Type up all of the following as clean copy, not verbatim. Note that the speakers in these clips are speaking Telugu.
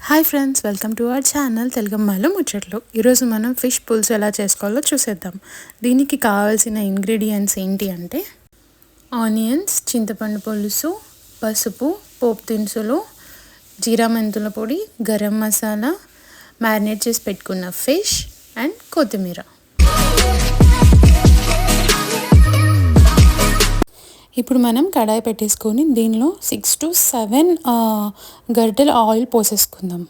Hi friends, welcome to our channel తెలుగమ్మాయిలో ముచ్చట్లు. ఈరోజు మనం ఫిష్ పులుసు ఎలా చేసుకోవాలో చూసేద్దాం. దీనికి కావాల్సిన ఇంగ్రీడియంట్స్ ఏంటి అంటే ఆనియన్స్, చింతపండు పులుసు, పసుపు, పోపు దినుసులు, జీరా మెంతుల పొడి, గరం మసాలా, మ్యారినేట్ చేసి పెట్టుకున్న ఫిష్ అండ్ కొత్తిమీర. ఇప్పుడు మనం కడాయి పెట్టేసుకొని దీనిలో 6 to 7 గరిటెల ఆయిల్ పోసేసుకుందాం.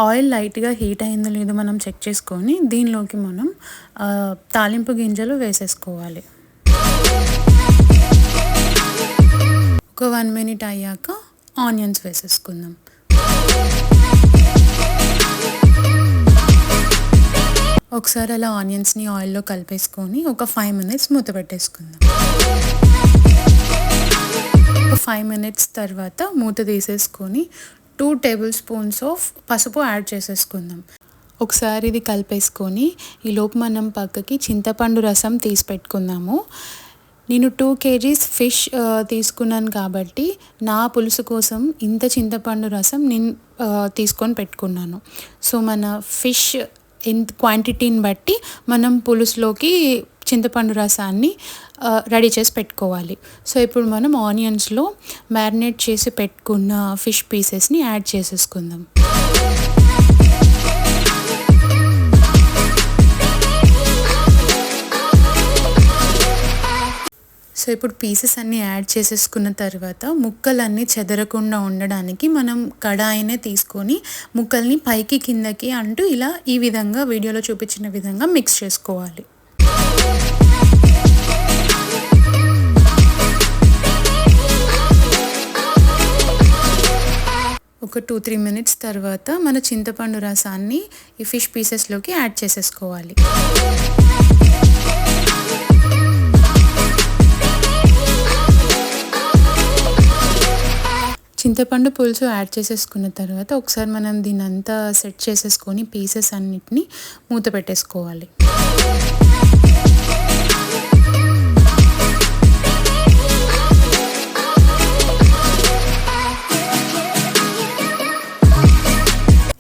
ఆయిల్ లైట్గా హీట్ అయిందో లేదో మనం చెక్ చేసుకొని దీనిలోకి మనం తాలింపు గింజలు వేసేసుకోవాలి. ఒక 1 minute అయ్యాక ఆనియన్స్ వేసేసుకుందాం. ఒకసారి అలా ఆనియన్స్ని ఆయిల్లో కలిపేసుకొని ఒక 5 minutes మూత పెట్టేసుకుందాం. ఒక 5 minutes తర్వాత మూత తీసేసుకొని 2 tablespoons ఆఫ్ పసుపు యాడ్ చేసేసుకుందాం. ఒకసారి ఇది కలిపేసుకొని ఈలోపు మనం పక్కకి చింతపండు రసం తీసి పెట్టుకుందాము. నేను 2 kgs ఫిష్ తీసుకున్నాను కాబట్టి నా పులుసు కోసం ఇంత చింతపండు రసం నేను తీసుకొని పెట్టుకున్నాను. సో మన ఫిష్ క్వాంటిటీని బట్టి మనం పులుసులోకి చింతపండు రసాన్ని రెడీ చేసి పెట్టుకోవాలి. సో ఇప్పుడు మనం ఆనియన్స్లో మ్యారినేట్ చేసి పెట్టుకున్న ఫిష్ పీసెస్ని యాడ్ చేసేసుకుందాం. సో ఇప్పుడు పీసెస్ అన్నీ యాడ్ చేసేసుకున్న తర్వాత ముక్కలన్నీ చెదరకుండా ఉండడానికి మనం కడాయినే తీసుకొని ముక్కల్ని పైకి కిందకి అంటూ ఇలా ఈ విధంగా వీడియోలో చూపించిన విధంగా మిక్స్ చేసుకోవాలి. ఒక 2-3 minutes తర్వాత మన చింతపండు రసాన్ని ఈ ఫిష్ పీసెస్లోకి యాడ్ చేసేసుకోవాలి. చింతపండు పులుసు యాడ్ చేసేసుకున్న తర్వాత ఒకసారి మనం దీన్ని అంతా సెట్ చేసేసుకొని పీసెస్ అన్నిటిని మూత పెట్టేసుకోవాలి.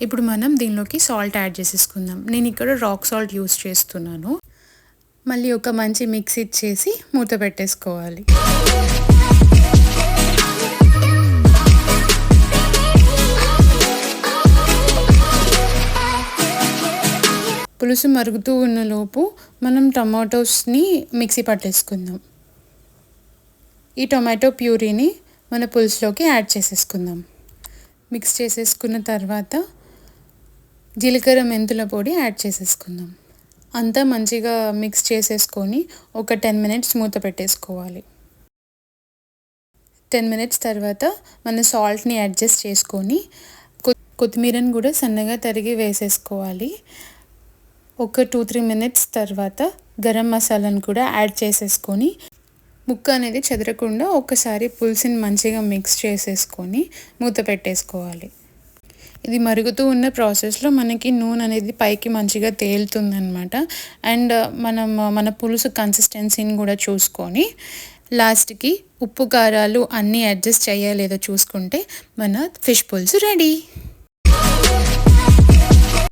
ఇప్పుడు మనం దీనిలోకి సాల్ట్ యాడ్ చేసేసుకుందాం. నేను ఇక్కడ రాక్ సాల్ట్ యూస్ చేస్తున్నాను. మళ్ళీ ఒక మంచి మిక్స్ ఇచ్చేసి మూత పెట్టేసుకోవాలి. పులుసు మరుగుతూ ఉన్నలోపు మనం టమాటోస్ని మిక్సీ పట్టేసుకుందాం. ఈ టొమాటో ప్యూరీని మన పులుసులోకి యాడ్ చేసేసుకుందాం. మిక్స్ చేసేసుకున్న తర్వాత జీలకర్ర మెంతుల పొడి యాడ్ చేసేసుకుందాం. అంతా మంచిగా మిక్స్ చేసేసుకొని ఒక 10 minutes మూత పెట్టేసుకోవాలి. 10 minutes తర్వాత మన సాల్ట్ని అడ్జస్ట్ చేసుకొని కొత్తిమీరని కూడా సన్నగా తరిగి వేసేసుకోవాలి. ఒక 2-3 minutes తర్వాత గరం మసాలాను కూడా యాడ్ చేసేసుకొని ముక్క అనేది చెదరకుండా ఒకసారి పులుసుని మంచిగా మిక్స్ చేసేసుకొని మూత పెట్టేసుకోవాలి. ఇది మరుగుతూ ఉన్న ప్రాసెస్లో మనకి నూనె అనేది పైకి మంచిగా తేలుతుందన్నమాట. అండ్ మన పులుసు కన్సిస్టెన్సీని కూడా చూసుకొని లాస్ట్కి ఉప్పు కారాలు అన్నీ అడ్జస్ట్ చేయలేదో చూసుకుంటే మన ఫిష్ పులుసు రెడీ.